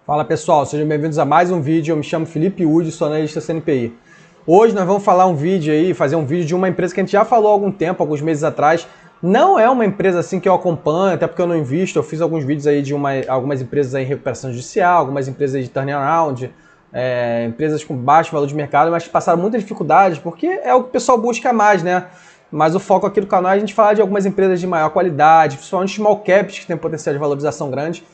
Fala pessoal, sejam bem-vindos a mais um vídeo. Eu me chamo Felipe Udi, sou analista CNPI. Hoje nós vamos falar fazer um vídeo de uma empresa que a gente já falou há algum tempo, alguns meses atrás. Não é uma empresa assim que eu acompanho, até porque eu não invisto. Eu fiz alguns vídeos aí de algumas empresas aí em recuperação judicial, algumas empresas de turnaround, empresas com baixo valor de mercado, mas que passaram muitas dificuldades, porque é o que o pessoal busca mais, né? Mas o foco aqui do canal é a gente falar de algumas empresas de maior qualidade, principalmente small caps, que têm potencial de valorização grande.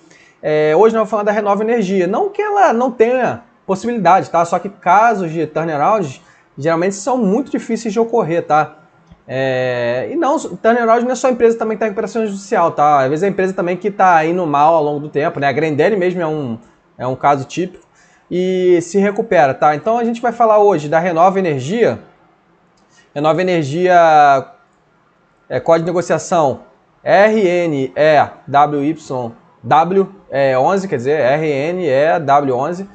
Hoje nós vamos falar da Renova Energia. Não que ela não tenha possibilidade, tá? Só que casos de turnaround geralmente são muito difíceis de ocorrer, tá? E não, turnaround não é só a empresa também que está em recuperação judicial, tá? Às vezes é a empresa também que está indo mal ao longo do tempo, né? A Grendene mesmo é um caso típico e se recupera, tá? Então a gente vai falar hoje da Renova Energia. Renova Energia, código de negociação RNEWY11, quer dizer, RNEW11.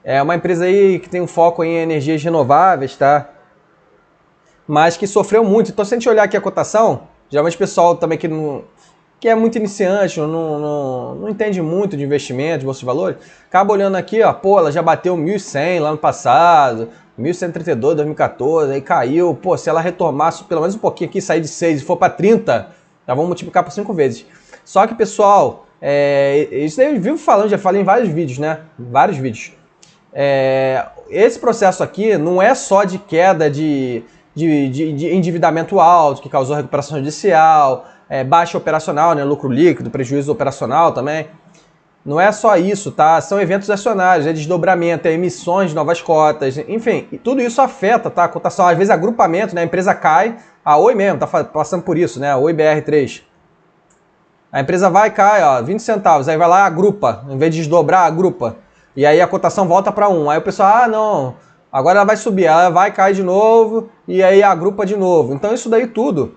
É uma empresa aí que tem um foco em energias renováveis, tá? Mas que sofreu muito. Então, se a gente olhar aqui a cotação, geralmente o pessoal também que é muito iniciante, não entende muito de investimento, de bolsa de valores, acaba olhando aqui, ó, pô, ela já bateu 1.100 lá no passado, 1.132, 2014, aí caiu. Pô, se ela retomar pelo menos um pouquinho aqui, sair de 6 e for para 30, já vamos multiplicar por 5 vezes. Só que, pessoal, isso aí eu vivo falando, já falei em vários vídeos, né? Vários vídeos. Esse processo aqui não é só de queda de endividamento alto, que causou recuperação judicial, baixa operacional, né? Lucro líquido, prejuízo operacional também. Não é só isso, tá? São eventos acionários, desdobramento, emissões de novas cotas, enfim, tudo isso afeta, tá? A cotação, às vezes agrupamento, né? A empresa cai, a Oi mesmo tá passando por isso, né? A Oi BR3. A empresa vai e cai, ó, 20 centavos, aí vai lá e agrupa, em vez de desdobrar, agrupa. E aí a cotação volta para 1. Aí o pessoal, não, agora ela vai subir, ela vai cair de novo, e aí agrupa de novo. Então isso daí tudo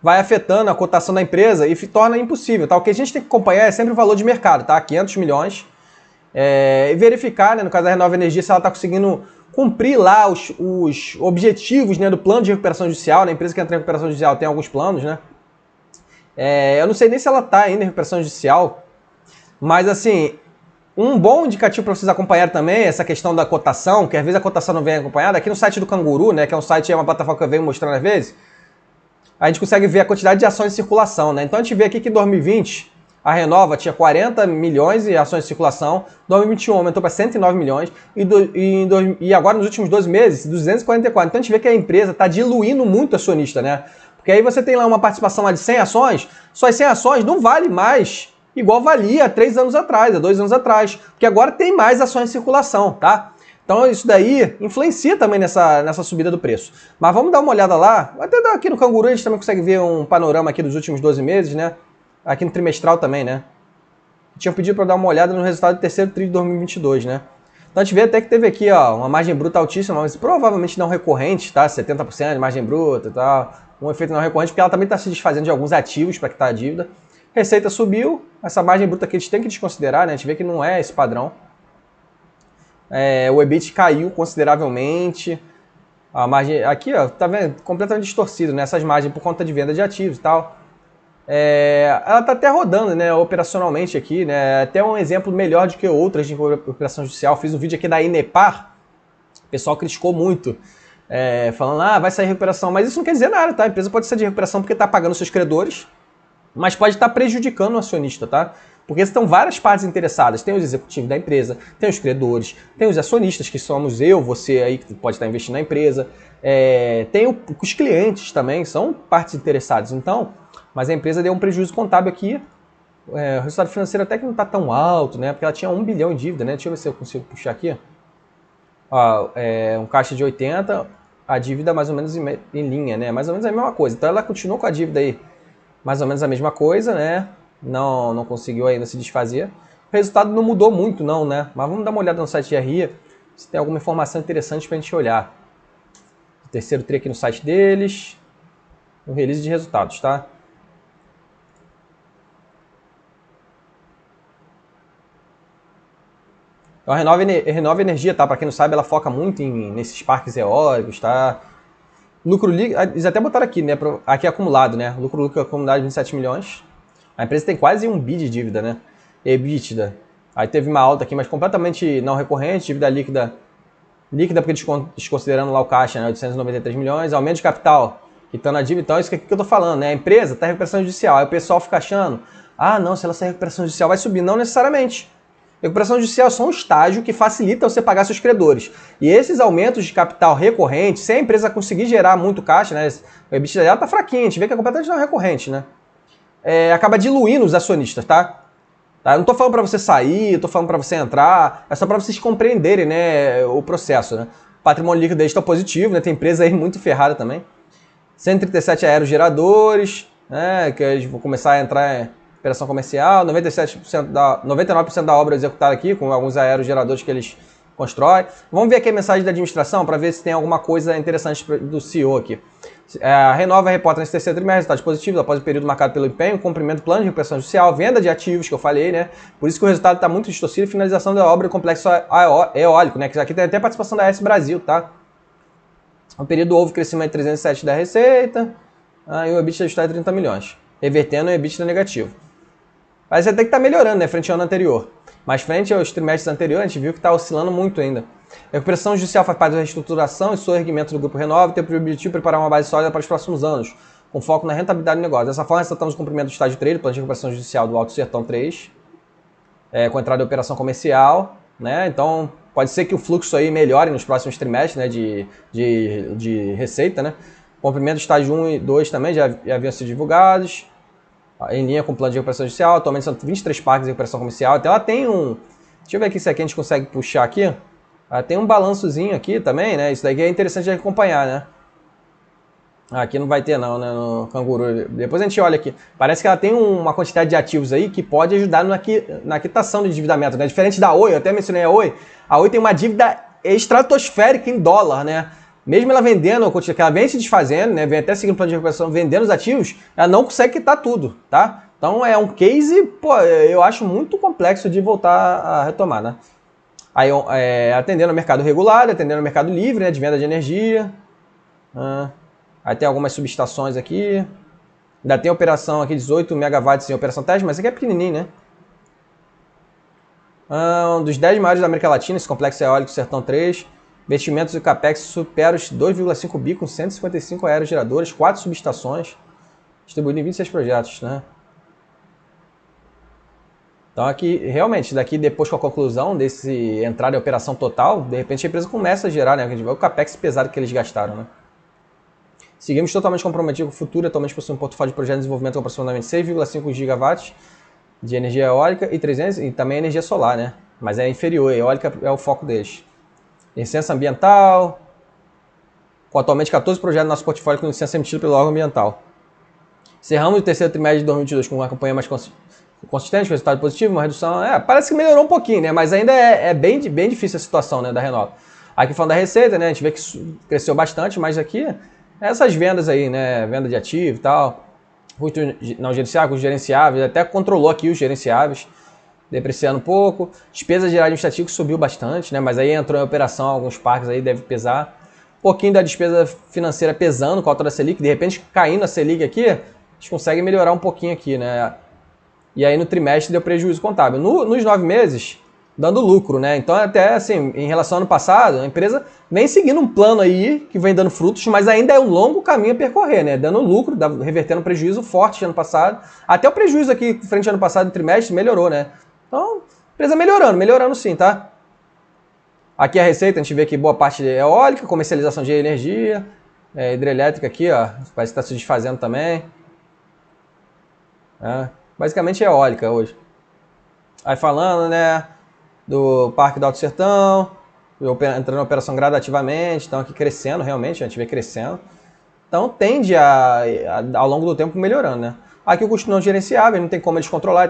vai afetando a cotação da empresa e torna impossível, tá? O que a gente tem que acompanhar é sempre o valor de mercado, tá? 500 milhões. E verificar, né, no caso da Renova Energia, se ela está conseguindo cumprir lá os objetivos, né, do plano de recuperação judicial. A empresa que entra em recuperação judicial tem alguns planos, né? Eu não sei nem se ela está ainda em recuperação judicial, mas assim, um bom indicativo para vocês acompanhar também é essa questão da cotação, que às vezes a cotação não vem acompanhada. Aqui no site do Canguru, né, que é um site, uma plataforma que eu venho mostrando às vezes, a gente consegue ver a quantidade de ações em circulação, né? Então a gente vê aqui que em 2020 a Renova tinha 40 milhões de ações em circulação, em 2021 aumentou para 109 milhões e agora nos últimos 12 meses 244. Então a gente vê que a empresa está diluindo muito acionista, né? Porque aí você tem lá uma participação lá de 100 ações, só as 100 ações não vale mais igual valia há 3 anos atrás, há 2 anos atrás, porque agora tem mais ações em circulação, tá? Então isso daí influencia também nessa subida do preço. Mas vamos dar uma olhada lá. Até aqui no Canguru a gente também consegue ver um panorama aqui dos últimos 12 meses, né? Aqui no trimestral também, né? Tinham pedido para dar uma olhada no resultado do terceiro tri de 2022, né? Então a gente vê até que teve aqui, ó, uma margem bruta altíssima, mas provavelmente não recorrente, tá? 70% de margem bruta e tal. Um efeito não recorrente, porque ela também está se desfazendo de alguns ativos para quitar a dívida. Receita subiu, essa margem bruta aqui a gente tem que desconsiderar, né? A gente vê que não é esse padrão. O EBIT caiu consideravelmente. A margem aqui, ó, tá vendo? Completamente distorcido, né? Essas margens por conta de venda de ativos e tal. Ela tá até rodando, né, operacionalmente aqui, né? Até um exemplo melhor do que outras de operação judicial. Fiz um vídeo aqui da Inepar, o pessoal criticou muito, falando, vai sair recuperação, mas isso não quer dizer nada, tá? A empresa pode sair de recuperação porque tá pagando seus credores, mas pode estar prejudicando o acionista, tá? Porque estão várias partes interessadas. Tem os executivos da empresa, tem os credores, tem os acionistas, que somos eu, você aí, que pode estar investindo na empresa. Tem os clientes também, são partes interessadas. Então, mas a empresa deu um prejuízo contábil aqui. O resultado financeiro até que não está tão alto, né? Porque ela tinha 1 bilhão em dívida, né? Deixa eu ver se eu consigo puxar aqui. Ó, um caixa de 80, a dívida mais ou menos em linha, né? Mais ou menos a mesma coisa. Então ela continuou com a dívida aí mais ou menos a mesma coisa, né? Não conseguiu ainda se desfazer. O resultado não mudou muito, não, né? Mas vamos dar uma olhada no site de RI, se tem alguma informação interessante para a gente olhar. O terceiro tri aqui no site deles. O release de resultados, tá? Então, a Renova Energia, tá? Para quem não sabe, ela foca muito nesses parques eólicos, tá? Lucro líquido, eles até botaram aqui, né? Aqui acumulado, né? Lucro líquido acumulado de 27 milhões. A empresa tem quase 1 bi de dívida, né? EBITDA. Aí teve uma alta aqui, mas completamente não recorrente, dívida líquida porque desconsiderando lá o caixa, né, 893 milhões, aumento de capital, quitando a dívida, então é isso que eu tô falando, né, a empresa está em recuperação judicial, aí o pessoal fica achando, ah não, se ela sair em recuperação judicial vai subir, não necessariamente. Recuperação judicial é só um estágio que facilita você pagar seus credores. E esses aumentos de capital recorrentes, se a empresa conseguir gerar muito caixa, né, o EBITDA dela tá fraquinho, a gente vê que é completamente não recorrente, né, acaba diluindo os acionistas, tá? Eu não estou falando para você sair, eu tô falando para você entrar, é só para vocês compreenderem, né, o processo, né. O patrimônio líquido deles está positivo, né, tem empresa aí muito ferrada também. 137 aerogeradores, né, que eles vão começar a entrar em operação comercial, 99% da obra executada aqui, com alguns aerogeradores que eles constroem. Vamos ver aqui a mensagem da administração para ver se tem alguma coisa interessante do CEO aqui. A Renova reporta nesse terceiro trimestre resultados positivos após o período marcado pelo empenho, cumprimento do plano de recuperação judicial, venda de ativos, que eu falei, né? Por isso que o resultado está muito distorcido, e finalização da obra do complexo eólico, né? Que aqui tem até participação da AS Brasil, tá? No período houve crescimento de 307 da receita, e o EBITDA está em 30 milhões, revertendo o EBITDA negativo. Parece até que está melhorando, né? Frente ao ano anterior. Mas frente aos trimestres anteriores, a gente viu que está oscilando muito ainda. A recuperação judicial faz parte da reestruturação e soerguimento do Grupo Renova e tem por objetivo preparar uma base sólida para os próximos anos, com foco na rentabilidade do negócio. Dessa forma, ressaltamos o cumprimento do estágio 3 do plano de recuperação judicial do Alto Sertão 3, com entrada em operação comercial, né? Então, pode ser que o fluxo aí melhore nos próximos trimestres, né? de receita, né? Cumprimento do estágio 1 e 2 também já haviam sido divulgados, em linha com o plano de recuperação judicial. Atualmente são 23 parques de recuperação comercial. Então ela tem um... Deixa eu ver aqui se aqui a gente consegue puxar aqui. Ela tem um balançozinho aqui também, né? Isso daqui é interessante de acompanhar, né? Aqui não vai ter não, né? No Canguru. Depois a gente olha aqui. Parece que ela tem uma quantidade de ativos aí que pode ajudar na quitação de endividamento, né? Diferente da Oi, eu até mencionei a Oi tem uma dívida estratosférica em dólar, né? Mesmo ela vendendo, que ela vem se desfazendo, né, vem até seguindo o plano de recuperação, vendendo os ativos, ela não consegue quitar tudo, tá? Então é um case, pô, eu acho muito complexo de voltar a retomar, né? Aí atendendo ao mercado regular, atendendo ao mercado livre, né, de venda de energia. Aí tem algumas subestações aqui. Ainda tem operação aqui, 18 megawatts em operação teste, mas isso aqui é pequenininho, né? Um dos 10 maiores da América Latina, esse complexo eólico Sertão 3. Investimentos e capex supera os 2,5 bi com 155 aerogeradores, 4 subestações, distribuído em 26 projetos, né? Então aqui, realmente, daqui depois com a conclusão desse entrada em operação total, de repente a empresa começa a gerar, né? A gente vê o capex pesado que eles gastaram, né? Seguimos totalmente comprometidos com o futuro, atualmente possui um portfólio de projetos de desenvolvimento com aproximadamente 6,5 gigawatts de energia eólica e também energia solar, né? Mas é inferior, a eólica é o foco deles. Licença ambiental, com atualmente 14 projetos no nosso portfólio com licença emitida pelo órgão ambiental. Encerramos o terceiro trimestre de 2022 com uma campanha mais consistente, com resultado positivo, uma redução... parece que melhorou um pouquinho, né? Mas ainda é bem difícil a situação, né, da Renova. Aqui falando da receita, né, a gente vê que cresceu bastante, mas aqui, essas vendas aí, né, venda de ativo e tal, custo não gerenciável, custo gerenciável, até controlou aqui os gerenciáveis, depreciando um pouco. Despesa geral administrativa que subiu bastante, né? Mas aí entrou em operação alguns parques aí, deve pesar. Um pouquinho da despesa financeira pesando com a alta da Selic. De repente, caindo a Selic aqui, a gente consegue melhorar um pouquinho aqui, né? E aí no trimestre deu prejuízo contábil. Nos 9 meses, dando lucro, né? Então até assim, em relação ao ano passado, a empresa vem seguindo um plano aí que vem dando frutos, mas ainda é um longo caminho a percorrer, né? Dando lucro, revertendo um prejuízo forte ano passado. Até o prejuízo aqui frente ao ano passado, no trimestre, melhorou, né? Então, empresa melhorando sim, tá? Aqui a receita, a gente vê que boa parte é eólica, comercialização de energia, hidrelétrica aqui, ó, parece que está se desfazendo também. Basicamente é eólica hoje. Aí falando, né, do Parque do Alto Sertão, entrando em operação gradativamente, estão aqui crescendo realmente, a gente vê crescendo. Então tende ao longo do tempo melhorando, né? Aqui o custo não gerenciável, não tem como eles controlar,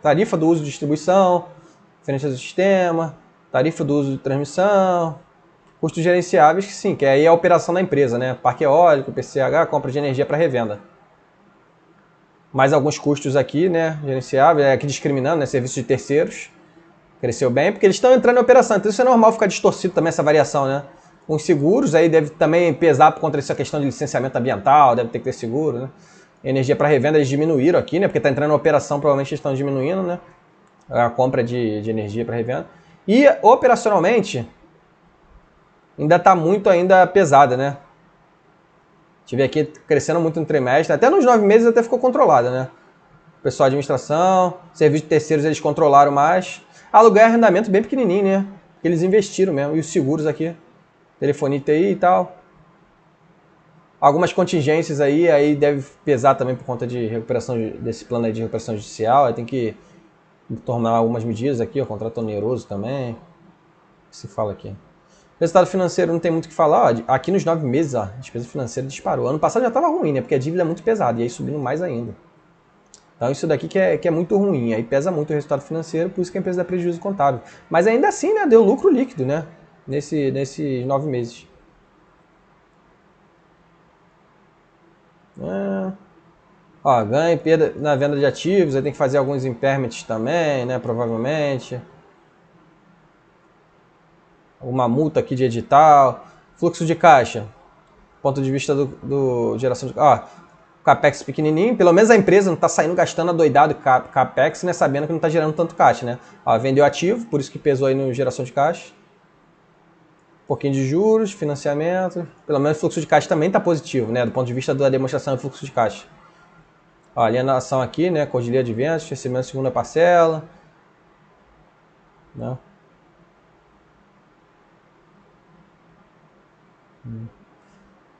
tarifa do uso de distribuição, diferente do sistema, tarifa do uso de transmissão, custos gerenciáveis, que sim, que aí é a operação da empresa, né? Parque eólico, PCH, compra de energia para revenda. Mais alguns custos aqui, né? Gerenciáveis, aqui discriminando, né? Serviços de terceiros, cresceu bem, porque eles estão entrando em operação, então isso é normal ficar distorcido também essa variação, né? Com os seguros, aí deve também pesar por conta dessa questão de licenciamento ambiental, deve ter que ter seguro, né? Energia para revenda eles diminuíram aqui, né? Porque está entrando em operação, provavelmente eles estão diminuindo, né? a compra de energia para revenda. E operacionalmente ainda está muito ainda pesada, né? Tive aqui crescendo muito no trimestre, até nos 9 meses até ficou controlada, né? O pessoal de administração, serviços de terceiros eles controlaram mais. Aluguel e arrendamento bem pequenininho, né? Porque eles investiram mesmo. E os seguros aqui, telefonia e TI e tal. Algumas contingências aí deve pesar também por conta de recuperação desse plano aí de recuperação judicial. Aí tem que tornar algumas medidas aqui, o contrato oneroso também. O que se fala aqui? Resultado financeiro não tem muito o que falar. Ó, aqui nos 9 meses, ó, a despesa financeira disparou. Ano passado já estava ruim, né? Porque a dívida é muito pesada. E aí subindo mais ainda. Então isso daqui que é muito ruim. Aí pesa muito o resultado financeiro, por isso que a empresa dá prejuízo contábil. Mas ainda assim, né? Deu lucro líquido, né? Nesses 9 meses. Ó, ganho e perda na venda de ativos, aí tem que fazer alguns impairments também, né, provavelmente. Uma multa aqui de edital. Fluxo de caixa. Ponto de vista do geração de... Ó, capex pequenininho, pelo menos a empresa não está saindo gastando adoidado capex, né, sabendo que não está gerando tanto caixa, né. Ó, vendeu ativo, por isso que pesou aí no geração de caixa. Um pouquinho de juros, financiamento. Pelo menos o fluxo de caixa também está positivo, né, do ponto de vista da demonstração do fluxo de caixa. Ó, alienação aqui, né, cordilheira de ventos, recebimento de segunda parcela. Né?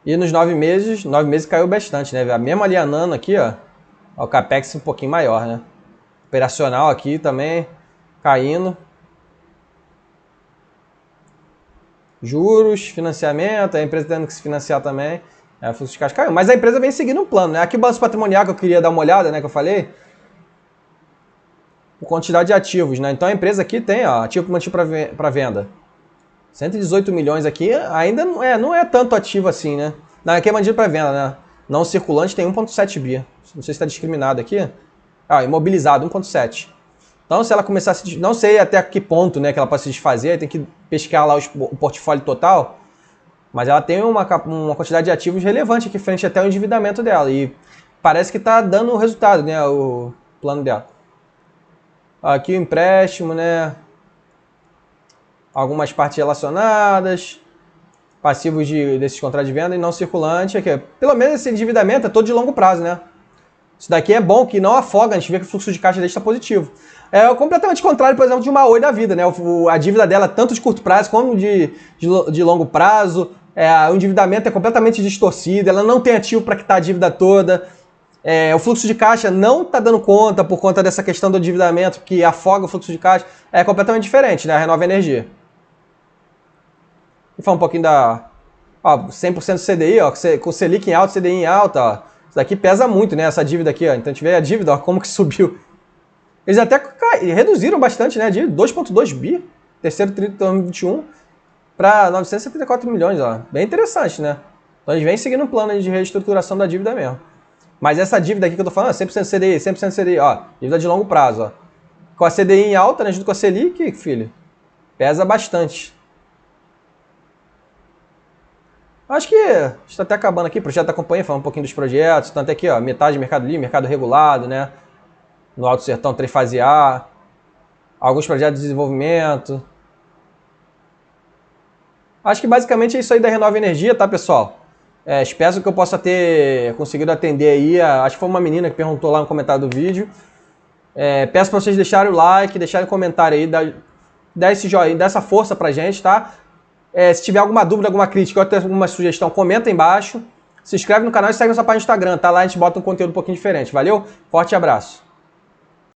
E nos 9 meses caiu bastante, né? Mesmo alienando aqui, ó, o capex um pouquinho maior, né? Operacional aqui também caindo. Juros, financiamento, a empresa tendo que se financiar também. O fluxo de caixa caiu. Mas a empresa vem seguindo um plano, né? Aqui o balanço patrimonial que eu queria dar uma olhada, né? Que eu falei. A quantidade de ativos, né? Então a empresa aqui tem, ó, ativo mantido para venda. 118 milhões aqui ainda não é tanto ativo assim, né? Não, aqui é mantido para venda, né? Não circulante tem 1,7 bi. Não sei se está discriminado aqui. Ah, imobilizado, 1,7. Então, se ela começar a se... Não sei até que ponto, né, que ela pode se desfazer, tem que pesquisar lá o portfólio total. Mas ela tem uma quantidade de ativos relevante aqui frente até o endividamento dela. E parece que está dando resultado, né, o plano dela. Aqui o empréstimo, né? Algumas partes relacionadas. Passivos desses contratos de venda e não circulante. Aqui. Pelo menos esse endividamento é todo de longo prazo, né? Isso daqui é bom, que não afoga, a gente vê que o fluxo de caixa dele está positivo. É completamente contrário, por exemplo, de uma Oi da vida, né? A dívida dela, tanto de curto prazo como de longo prazo. O endividamento é completamente distorcido, ela não tem ativo para quitar a dívida toda. O fluxo de caixa não está dando conta por conta dessa questão do endividamento, que afoga o fluxo de caixa. É completamente diferente, né? A Renova Energia. Vou falar um pouquinho da 100% CDI, ó, com o Selic em alta, CDI em alta, ó. Isso daqui pesa muito, né? Essa dívida aqui, ó. Então a gente vê a dívida, ó, como que subiu. Eles até reduziram bastante, né? De 2,2 bi, terceiro trimestre de 2021, para 974 milhões, ó. Bem interessante, né? Então eles vêm seguindo um plano de reestruturação da dívida mesmo. Mas essa dívida aqui que eu tô falando, 100% CDI, 100% CDI, ó. Dívida de longo prazo, ó. Com a CDI em alta, né? Junto com a Selic, filho, pesa bastante. Acho que está até acabando aqui, projeto da companhia, falando um pouquinho dos projetos. Tanto aqui, ó, metade Mercado Livre, mercado regulado, né? No Alto Sertão, Trifase A. Alguns projetos de desenvolvimento. Acho que basicamente é isso aí da Renova Energia, tá, pessoal? Espero que eu possa ter conseguido atender aí. Acho que foi uma menina que perguntou lá no comentário do vídeo. Peço para vocês deixarem o like, deixarem o comentário aí, dar esse joinha, dar essa força pra gente, tá? Se tiver alguma dúvida, alguma crítica ou até alguma sugestão, comenta aí embaixo. Se inscreve no canal e segue nossa página no Instagram, tá? Lá a gente bota um conteúdo um pouquinho diferente. Valeu? Forte abraço.